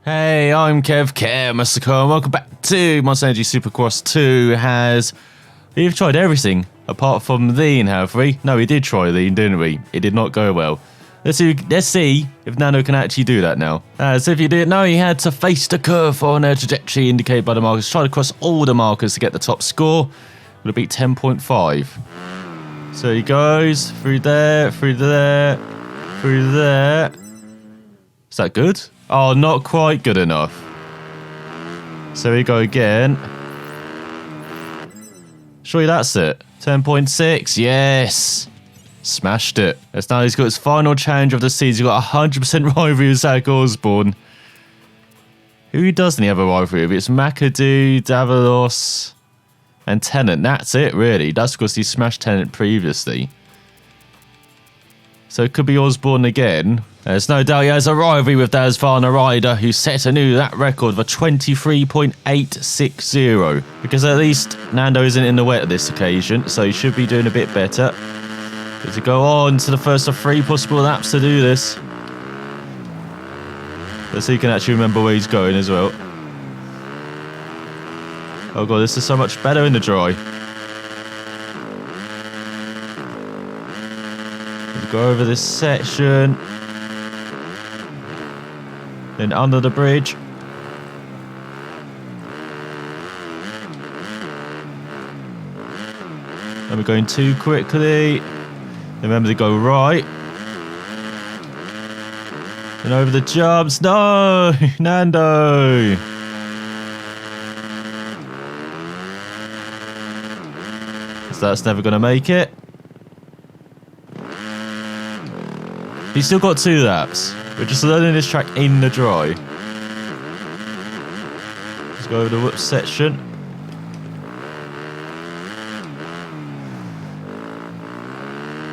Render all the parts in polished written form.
Hey, I'm Kev, Mr. Cole, and welcome back to Monster Energy Supercross 2. We've tried everything apart from lean, have we? No, we did try lean, didn't we? It did not go well. Let's see if Nando can actually do that now. As if you didn't know, he had to face the curve on a trajectory indicated by the markers. Try to cross all the markers to get the top score. Would have beat 10.5. So he goes through there, through there, through there. Is that good? Oh, not quite good enough. So we go again. Surely that's it. 10.6. Yes. Smashed it. As now he's got his final challenge of the season. He's got 100% rivalry with Zach Osborne. Who doesn't he have a rivalry with? It's McAdoo, Davalos, and Tennant. That's it, really. That's because he smashed Tennant previously. So it could be Osborne again. There's no doubt he has a rivalry with Daz Varner Ryder, who set anew that record of a 23.860. Because at least Nando isn't in the wet this occasion, so he should be doing a bit better. But to go on to the first of 3 possible laps to do this. Let's see if he can actually remember where he's going as well. Oh god, this is so much better in the dry. Go over this section. Then under the bridge. And we're going too quickly. Remember to go right. And over the jumps. No! Nando! So that's never going to make it. He's still got 2 laps. We're just learning this track in the dry. Let's go over the whoop section.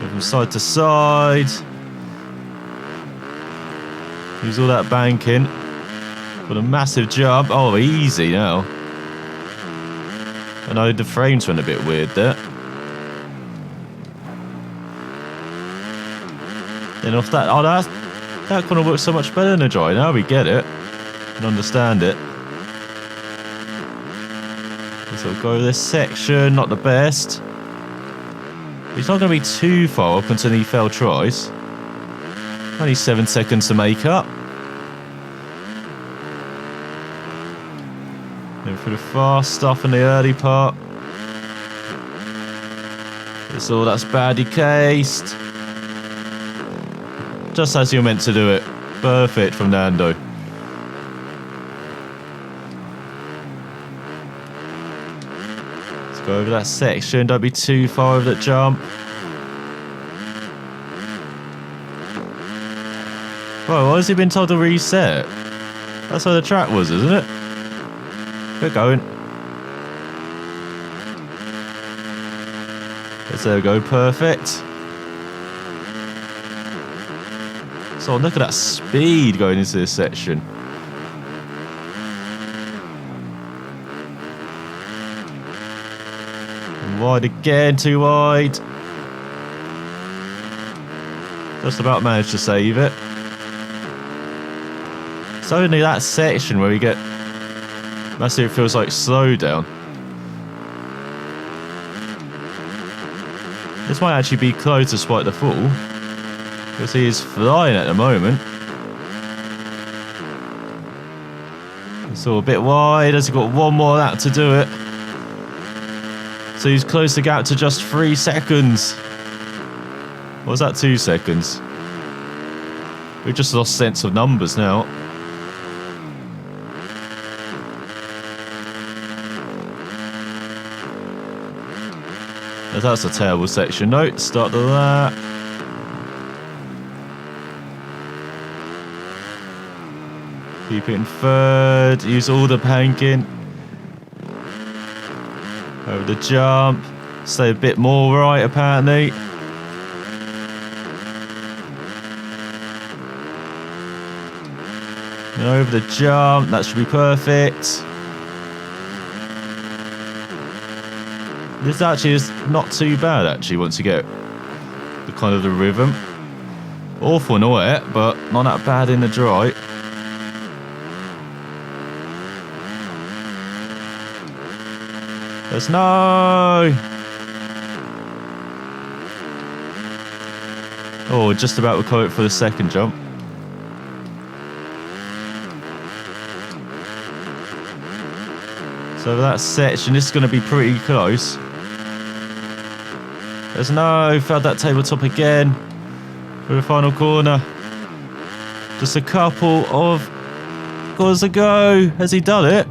Go from side to side. Use all that banking. Got a massive jump. Oh, easy now. I know the frames went a bit weird there. Then off that, oh, that kind of works so much better in the dry. Now we get it and understand it. So we'll go this section, not the best. He's not going to be too far up until he failed tries. Only 7 seconds to make up. Then through the fast stuff in the early part. That's all that's badly cased. Just as you're meant to do it. Perfect from Nando. Let's go over that section. Don't be too far over that jump. Whoa, why has he been told to reset? That's where the track was, isn't it? Get going. Yes, there we go. Perfect. So look at that speed going into this section. And wide again, too wide. Just about managed to save it. It's only that section where we get massive, it feels like slowdown. This might actually be close despite the fall. Because he is flying at the moment. It's all a bit wide as he's got 1 more lap to do it. So he's closed the gap to just 3 seconds. Or was that 2 seconds? We've just lost sense of numbers now. That's a terrible section. Note, start the lap. Keep it in 3rd. Use all the banking. Over the jump. Stay a bit more right, apparently. And over the jump. That should be perfect. This actually is not too bad, actually, once you get the kind of the rhythm. Awful in the wet, but not that bad in the dry. There's no... Oh, just about recovered for the second jump. So that section, this is going to be pretty close. There's no... Found that tabletop again. For the final corner. Just a couple of corners to go. Has he done it?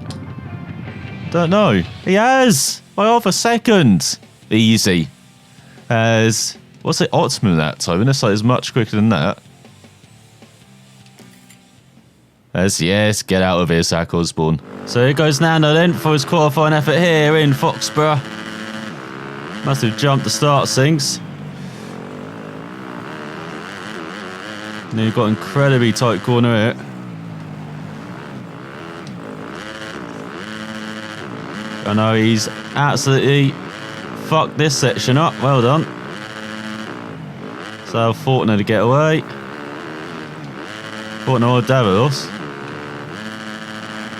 Don't know. He has! By half a second. Easy. As... What's it? Optimum that time? And this side is much quicker than that. As yes, get out of here, Zach Osborne. So here goes Nando then for his qualifying effort here in Foxborough. Must have jumped the start things. And then you've got incredibly tight corner here. I know he's absolutely fucked this section up. Well done. So Fortner to get away. Fortner or Davalos.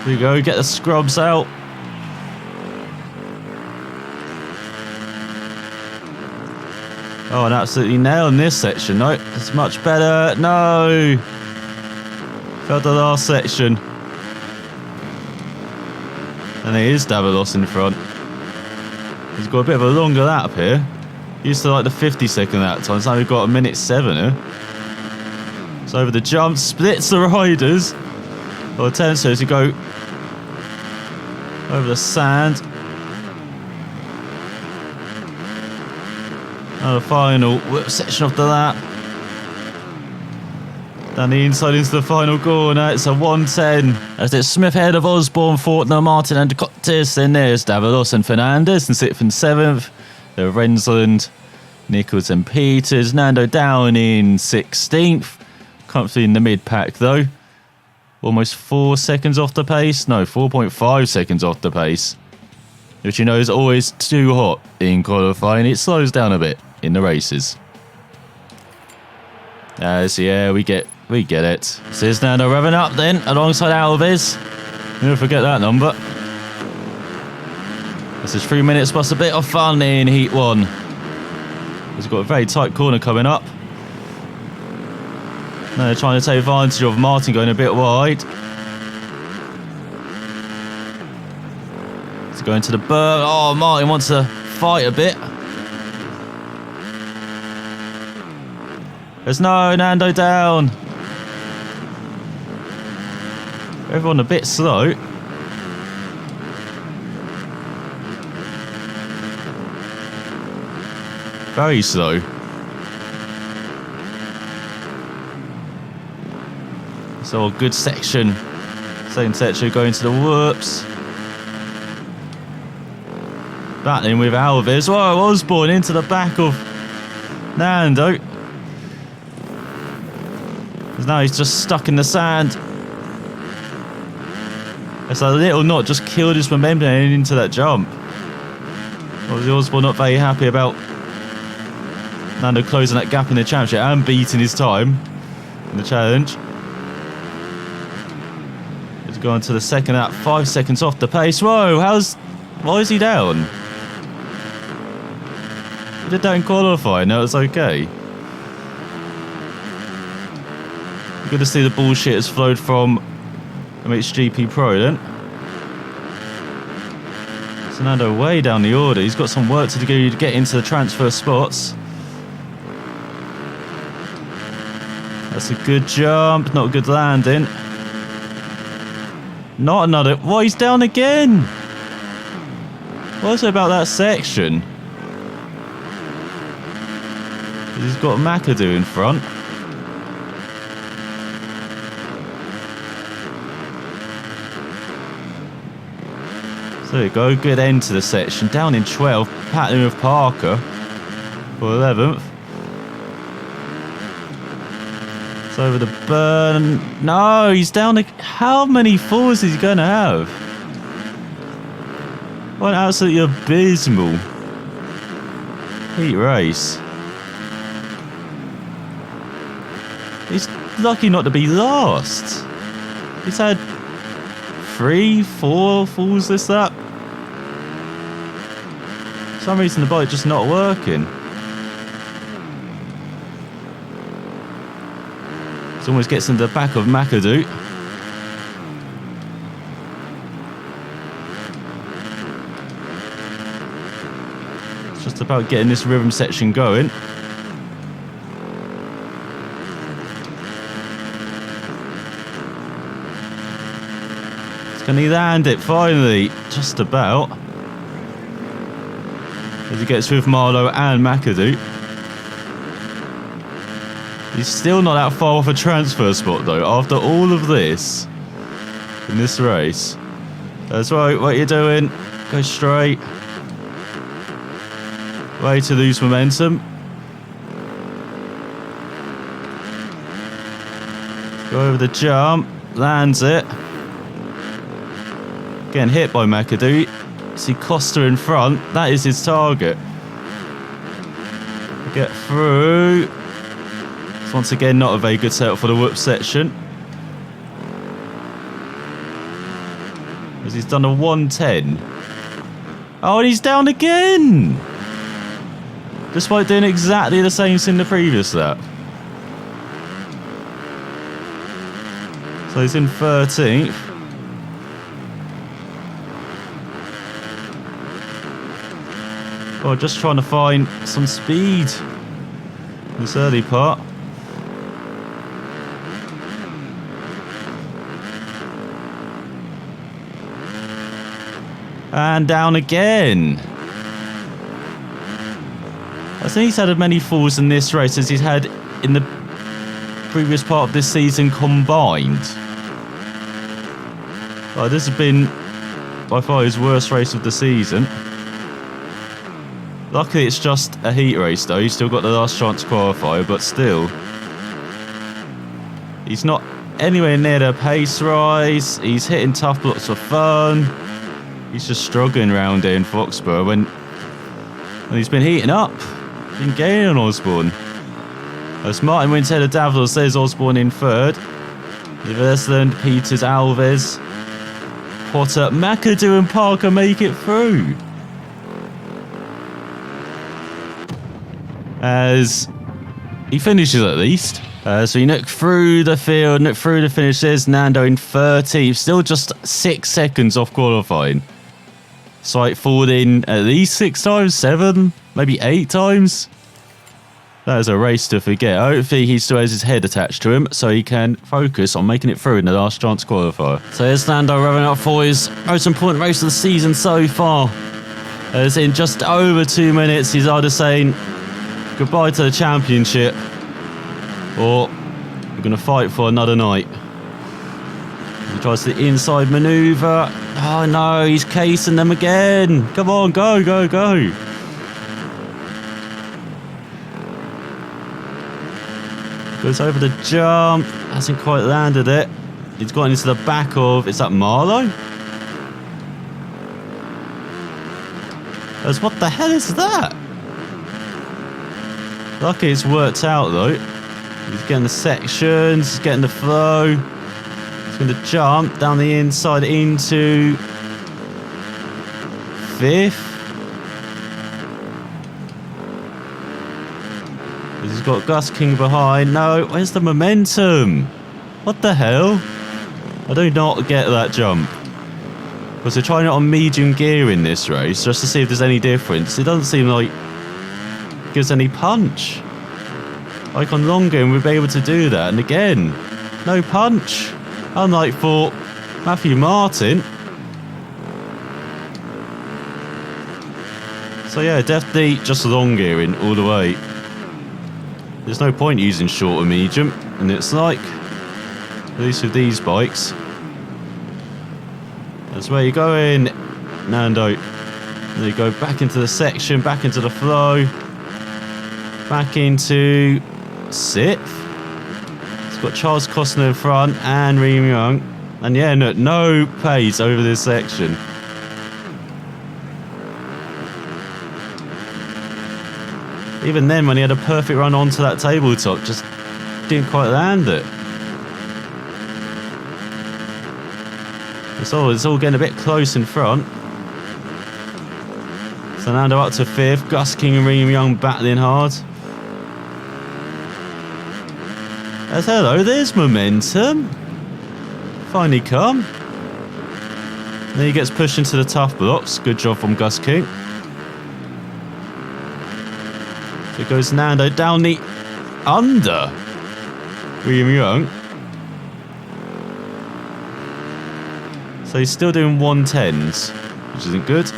Here we go, get the scrubs out. Oh, and absolutely nailing this section. No, it's much better. No! Failed the last section. And it is Davalos in front. He's got a bit of a longer lap here. Used to like the 50-second lap time, so now we've got a minute 7 here. So over the jump, splits the riders. Or attempts to go over the sand. And the final section of the lap. Down the inside into the final corner. It's a 110. As it's Smith ahead of Osborne, Fortner, Martin and Cotis. Then there's Davalos and Fernandez in 6th and 7th. The Rensland, Nichols and Peters. Nando down in 16th. Comfortably in the mid-pack though. Almost 4 seconds off the pace. No, 4.5 seconds off the pace. Which you know is always too hot in qualifying. It slows down a bit in the races. As yeah, we get it. So here's Nando revving up then alongside Alves. Never forget that number. This is 3 minutes plus a bit of fun in Heat 1. He's got a very tight corner coming up. Now they're trying to take advantage of Martin going a bit wide. He's going to the berm. Oh, Martin wants to fight a bit. There's no Nando down. Everyone a bit slow. Very slow. So a good section. Second section going to the whoops. Battling with Alves. Whoa, Osborne into the back of Nando. Now he's just stuck in the sand. It's a little knot just killed his momentum into that jump. Obviously Osborne not very happy about Nando closing that gap in the championship and beating his time in the challenge. He's going to the second lap, 5 seconds off the pace. Whoa, why is he down? He did that in qualifying, no, it's okay. Good to see the bullshit has flowed from MXGP Pro then. So Nando way down the order. He's got some work to do to get into the transfer spots. That's a good jump, not a good landing. Not another. Why, he's down again? What's it about that section? He's got McAdoo in front. So there we go, good end to the section. Down in 12th, battling with Parker for 11th. It's over the burn. No, he's down. How many falls is he going to have? What an absolutely abysmal heat race. He's lucky not to be last. He's had 3, 4 falls this lap. For some reason the bike just not working. It almost gets into the back of McAdoo. It's just about getting this rhythm section going. Can he land it finally? Just about. As he gets with Marlowe and McAdoo. He's still not that far off a transfer spot though, after all of this in this race. That's right, what you're doing. Go straight. Way to lose momentum. Go over the jump, lands it. Getting hit by McAdoo. See Costa in front. That is his target. Get through. It's once again not a very good setup for the whoop section. As he's done a 110. Oh, and he's down again! Despite doing exactly the same as in the previous lap. So he's in 13th. Oh, just trying to find some speed in this early part. And down again. I think he's had as many falls in this race as he's had in the previous part of this season combined. Oh, this has been by far his worst race of the season. Luckily it's just a heat race though, he's still got the last chance to qualify, but still. He's not anywhere near the pace rise, he's hitting tough blocks for fun. He's just struggling around here in Foxborough when he's been heating up. Been gaining on Osborne. As Martin wins ahead of Davos, there's Osborne in third. Eversland, Peters, Alves, Potter, McAdoo and Parker make it through. As he finishes at least. So you look through the field, look through the finish. There's Nando in 30th, still just 6 seconds off qualifying. Sight falling at least 6 times, 7, maybe 8 times. That is a race to forget. Hopefully he still has his head attached to him so he can focus on making it through in the last chance qualifier. So here's Nando revving up for his most important race of the season so far. As in just over 2 minutes, he's either saying goodbye to the championship or we're going to fight for another night. He tries the inside manoeuvre. Oh no, he's casing them again. Come on, go, go, go. Goes over the jump. Hasn't quite landed it. He's got into the back of... Is that Marlowe? What the hell is that? Lucky it's worked out though. He's getting the sections, he's getting the flow. He's going to jump down the inside into 5th. He's got Gus King behind. No, where's the momentum? What the hell? I do not get that jump. Because they're trying it on medium gear in this race just to see if there's any difference. It doesn't seem like it gives any punch. Like on long gear we'd be able to do that. And again, no punch. Unlike for Matthew Martin. So yeah, definitely just long gearing all the way. There's no point using short or medium. And it's like, at least with these bikes, that's where you're going, Nando. There you go, back into the section, back into the flow. Back into 6th. It's got Charles Costner in front and Reem Young. And yeah, no pace over this section. Even then, when he had a perfect run onto that tabletop, just didn't quite land it. It's all getting a bit close in front. So Nando up to 5th. Gus King and William Young battling hard. As hello, there's momentum. Finally come. Then he gets pushed into the tough blocks. Good job from Gus King. So it goes Nando down the under. William Young. So he's still doing 110s, which isn't good.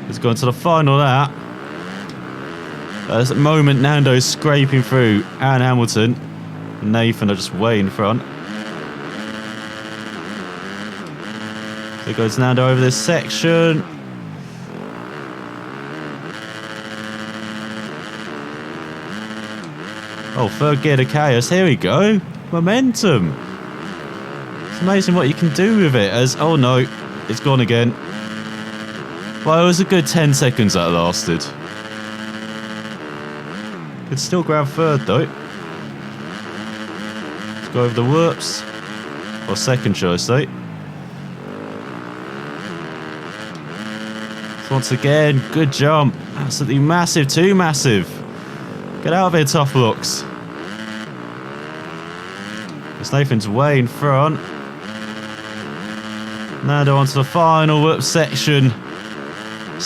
He's gone to the final of that. At this moment, Nando's scraping through Aaron Hamilton. Nathan are just way in front. So it goes Nando over this section. Oh, third gear to chaos. Here we go. Momentum. It's amazing what you can do with it. As oh no, it's gone again. Well, it was a good 10 seconds that lasted. Could still grab third though. Let's go over the whoops. Or second, should I say. So once again, good jump. Absolutely massive, too massive. Get out of here, tough looks. It's Nathan's way in front. Nando onto the final whoop section.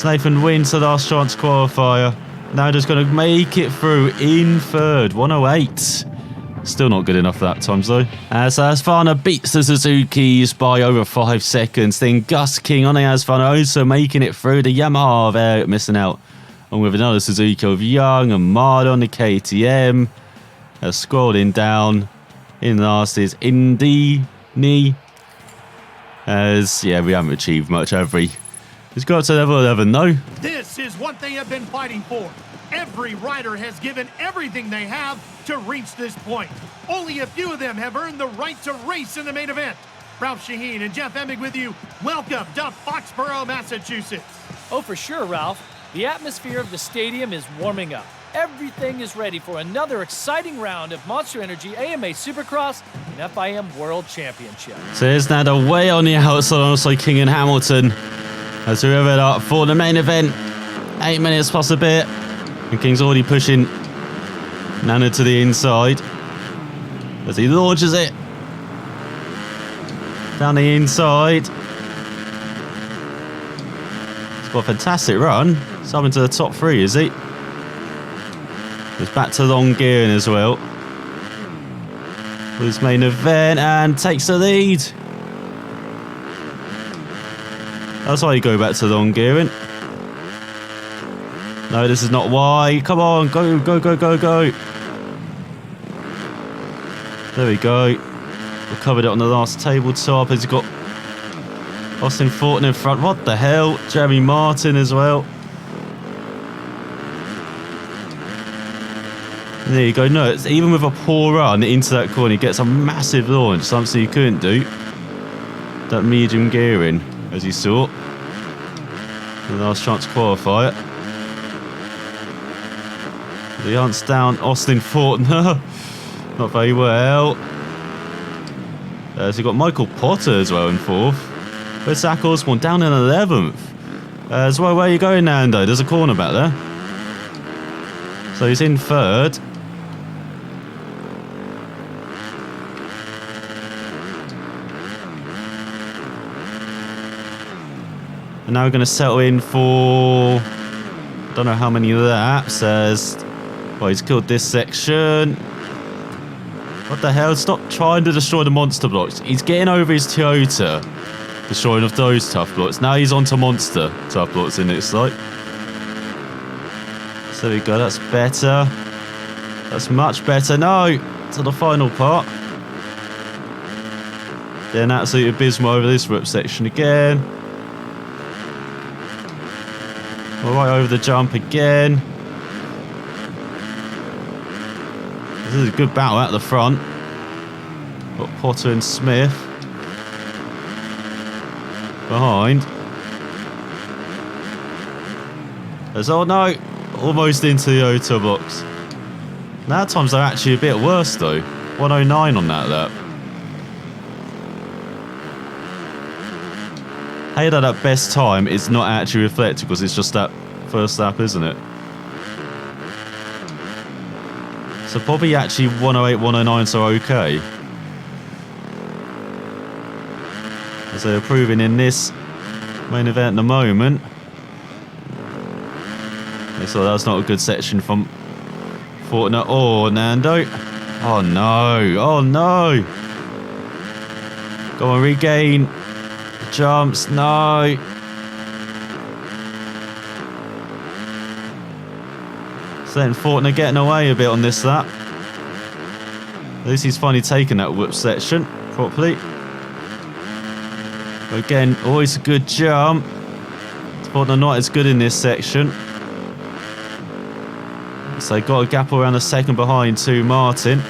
Nathan wins the last chance qualifier. Nando's going to make it through in third. 108. Still not good enough that time though. As Asfana beats the Suzuki's by over 5 seconds. Then Gus King on the Asfana also making it through. The Yamaha there missing out. And with another Suzuki of Young and Mard on the KTM. Scrolling down. In last is Indy. As, yeah, we haven't achieved much, have we? It's got to level 11, though. This is what they have been fighting for. Every rider has given everything they have to reach this point. Only a few of them have earned the right to race in the main event. Ralph Shaheen and Jeff Emig with you. Welcome to Foxborough, Massachusetts. Oh, for sure, Ralph. The atmosphere of the stadium is warming up. Everything is ready for another exciting round of Monster Energy AMA Supercross and FIM World Championship. So here's Nando way on the outside, alongside King and Hamilton. As we have it up for the main event. 8 minutes plus a bit. And King's already pushing Nando to the inside. As he launches it. Down the inside. He's got a fantastic run. He's up into the top 3, is he? He's back to long gearing as well. For his main event and takes the lead. That's why you go back to long gearing. No, this is not why. Come on, go, go, go, go, go. There we go. We covered it on the last tabletop. As you've got Austin Thornton in front. What the hell? Jeremy Martin as well. There you go. No, it's even with a poor run into that corner, he gets a massive launch, something you couldn't do. That medium gearing, as you saw. The last chance to qualify it. The hunts down Austin Thornton. Not very well. So you've got Michael Potter as well in 4th. Where's Zach Osborne down in 11th? As well, where are you going, Nando? There's a corner back there. So he's in 3rd. And now we're going to settle in for... I don't know how many laps. Well, he's killed this section. What the hell? Stop trying to destroy the monster blocks. He's getting over his Toyota. Destroying of those tough blocks. Now he's on to monster tough blocks in its like. So there we go. That's better. That's much better. No! To the final part. Then absolutely abysmal over this whip section again. All right, over the jump again. This is a good battle at the front. Got Potter and Smith behind. There's, oh no, almost into the auto box. Now times are actually a bit worse though. 109 on that lap. Hey, that best time is not actually reflected because it's just that first lap, isn't it? So probably actually 108, 109, so okay. As they're improving in this main event at the moment. So that's not a good section from Fortner or Nando. Oh no, oh no. Go on, regain. Jumps, no. So then Fortner getting away a bit on this lap. At least he's finally taken that whoop section properly. But again, always a good jump. Fortner not as good in this section. So got a gap around a second behind to Martin.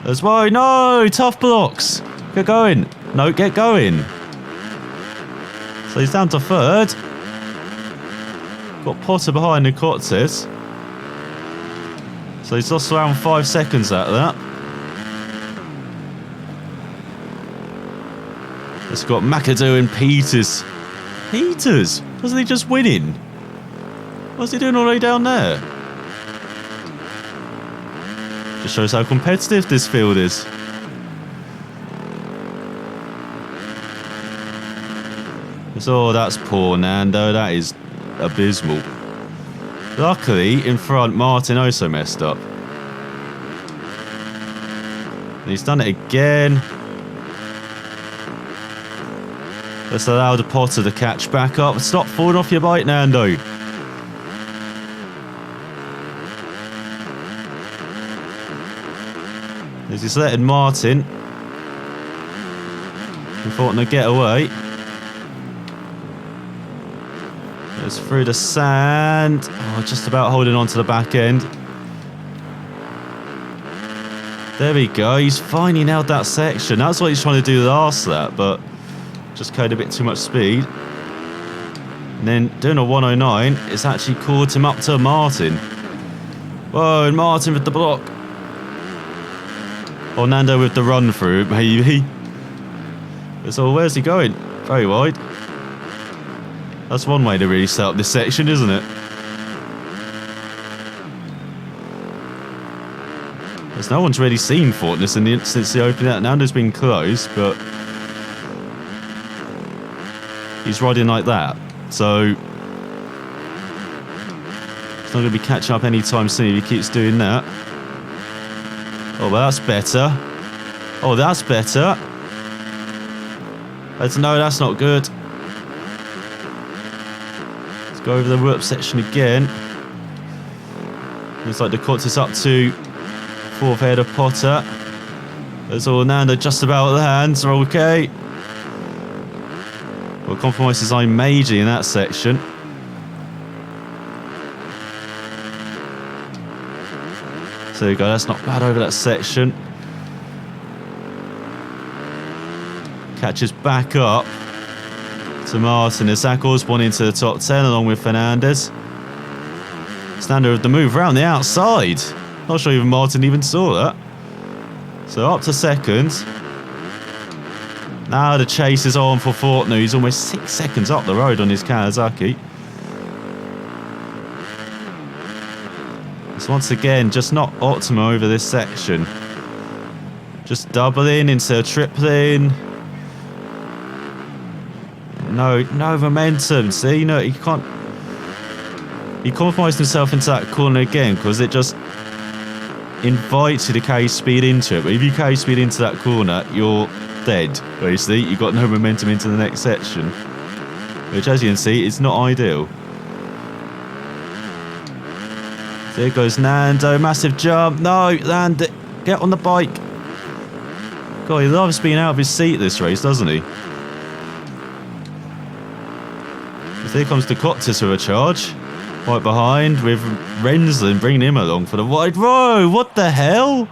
As well, no, tough blocks. Get going. No, get going. So he's down to third. Got Potter behind the Cortez. So he's lost around 5 seconds out of that. It's got McAdoo and Peters. Peters? Wasn't he just winning? What's he doing all the way down there? Just shows how competitive this field is. Oh, that's poor Nando. That is abysmal. Luckily, in front, Martin also messed up. And he's done it again. Let's allow the Potter to catch back up. Stop falling off your bike, Nando. As he's letting Martin and Fortner get away. It's through the sand. Oh, just about holding on to the back end. There we go. He's finally nailed that section. That's what he's trying to do last lap, but just carried a bit too much speed. And then doing a 109, it's actually caught him up to Martin. Whoa, and Martin with the block. Or Nando with the run through, maybe. So where's he going? Very wide. That's one way to really set up this section, isn't it? There's no one's really seen Fortner since the opening. Nando's been close, but he's riding like that. So he's not going to be catching up anytime soon if he keeps doing that. Oh, well, that's better. Oh, that's better. No, that's not good. Go over the whoop section again. Looks like the Cortez up to 4th ahead of Potter. There's all Nando just about the hands are okay. Well, compromises I'm major in that section. So there you go, that's not bad over that section. Catches back up to Martin as Zach Osborne into the top 10 along with Fernandez. Standard of the move around the outside. Not sure even Martin even saw that. So up to second. Now the chase is on for Fortner. He's almost 6 seconds up the road on his Kawasaki. So once again, just not optimal over this section. Just doubling instead of tripling. No momentum. See, no, he can't. He compromised himself into that corner again because it just invites you to carry speed into it. But if you carry speed into that corner, you're dead. Basically, you've got no momentum into the next section, which, as you can see, is not ideal. There goes Nando, massive jump. No, Nando, get on the bike. God, he loves being out of his seat this race, doesn't he? Here comes the Cortez with a charge. Right behind with Rensland bringing him along for the wide row. What the hell?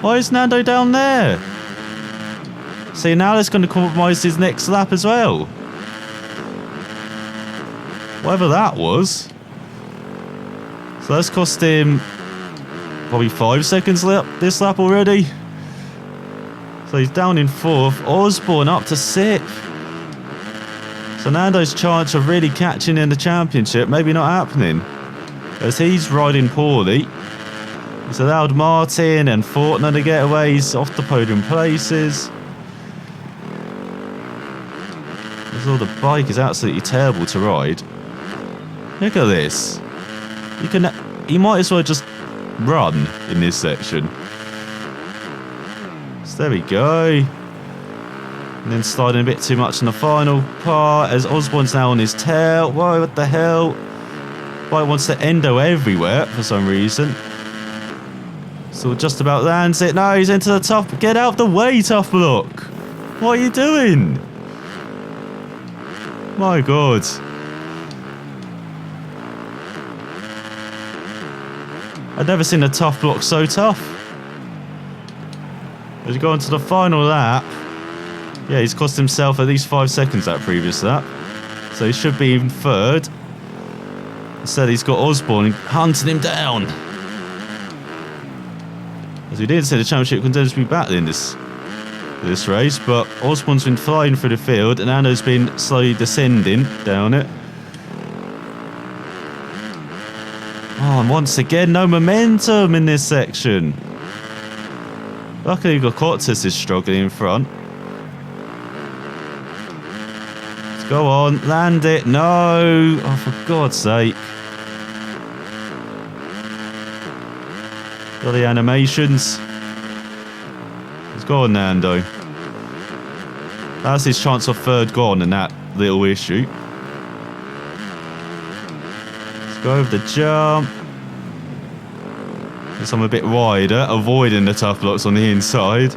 Why is Nando down there? See, now that's going to compromise his next lap as well. Whatever that was. So that's cost him probably 5 seconds this lap already. So he's down in 4th. Osborne up to 6th. So Nando's chance of really catching in the championship maybe not happening, as he's riding poorly. He's allowed Martin and Fortner to get away. He's off the podium places. The bike is absolutely terrible to ride. Look at this. You might as well just run in this section. So there we go. And then sliding a bit too much in the final part as Osborne's now on his tail. Whoa, what the hell? Bike wants to endo everywhere for some reason. So just about lands it. No, he's into the tough. Get out of the way, tough block. What are you doing? My God. I've never seen a tough block so tough. As you go on to the final lap. Yeah, he's cost himself at least 5 seconds that previous lap. So he should be even third. Instead, he's got Osborne hunting him down. As we did say, the championship contenders to be battling this race, but Osborne's been flying through the field and Nando's been slowly descending down it. Oh, and once again, no momentum in this section. Luckily, Gokottas is struggling in front. Let's go on, land it. No! Oh, for God's sake. Got the animations. Let's go on, Nando. That's his chance of third gone in that little issue. Let's go over the jump. Guess I'm a bit wider, avoiding the tough blocks on the inside.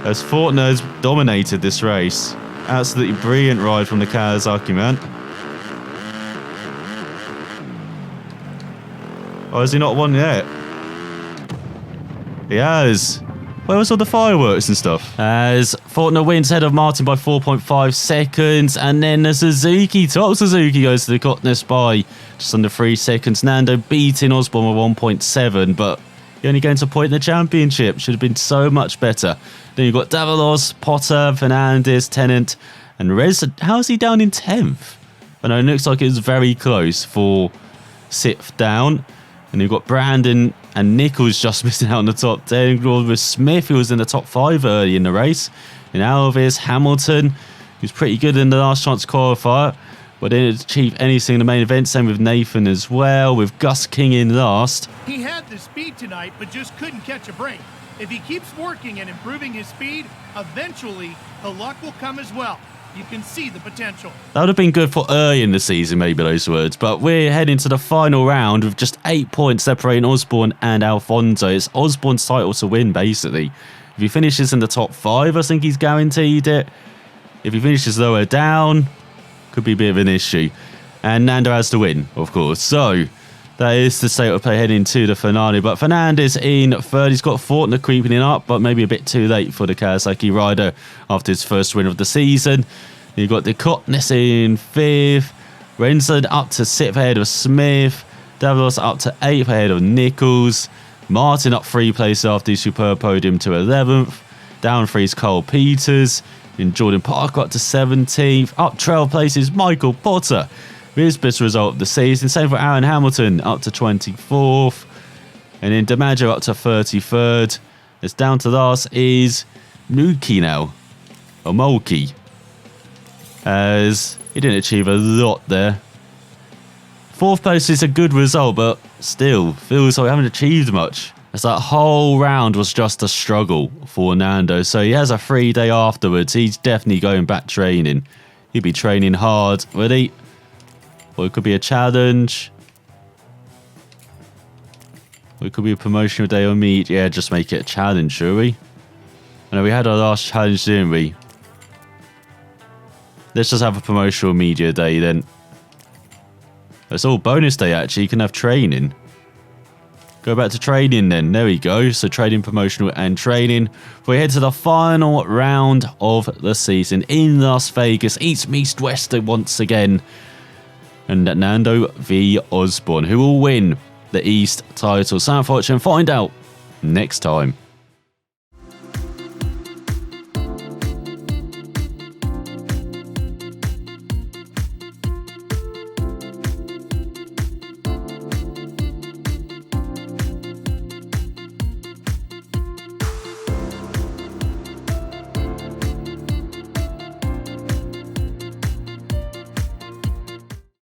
As Fortner has dominated this race. Absolutely brilliant ride from the Kawasaki man. Oh, has he not won yet? He has. Where was all the fireworks and stuff? As Fortner wins ahead of Martin by 4.5 seconds. And then the Suzuki, top Suzuki, goes to the Gokottas by just under 3 seconds. Nando beating Osborne with 1.7, but he only going to point in the championship. Should have been so much better. Then you've got Davalos, Potter, Fernandez, Tennant, and Rez. How's he down in 10th? I know it looks like it was very close for 6th down. And you've got Brandon and Nichols just missing out on the top 10. With Smith, who was in the top 5 early in the race. And Alves, Hamilton, who's pretty good in the last chance qualifier, but didn't achieve anything in the main event. Same with Nathan as well, with Gus King in last. He had the speed tonight, but just couldn't catch a break. If he keeps working and improving his speed, eventually the luck will come as well. You can see the potential. That would have been good for early in the season, maybe those words. But we're heading to the final round with just 8 points separating Osborne and Alfonso. It's Osborne's title to win, basically. If he finishes in the top 5, I think he's guaranteed it. If he finishes lower down, could be a bit of an issue. And Nando has to win, of course. So that is the state of play heading to the finale. But Fernandez in third. He's got Fortner creeping in up, but maybe a bit too late for the Kawasaki rider after his first win of the season. You've got the Gokottas in 5th. Renson up to 6th ahead of Smith. Davalos up to 8th ahead of Nichols. Martin up 3 places after his superb podium to 11th. Down 3 is Cole Peters. And Jordan Parker up to 17th. Up 12 places, Michael Potter. His best result of the season. Same for Aaron Hamilton up to 24th. And then DiMaggio up to 33rd. It's down to last is Nuki now. Or Mulkey. As he didn't achieve a lot there. 4th place is a good result, but still feels like we haven't achieved much. As that whole round was just a struggle for Nando. So he has a 3-day afterwards. He's definitely going back training. He'll be training hard, would he? Or it could be a challenge. Or it could be a promotional day or meet. Yeah, just make it a challenge, shall we? I know we had our last challenge, didn't we? Let's just have a promotional media day then. It's all bonus day actually. You can have training. Go back to training then. There we go. So training, promotional and training. We head to the final round of the season in Las Vegas. East West once again. And Nando v Osborne. Who will win the East title? So unfortunately, find out next time.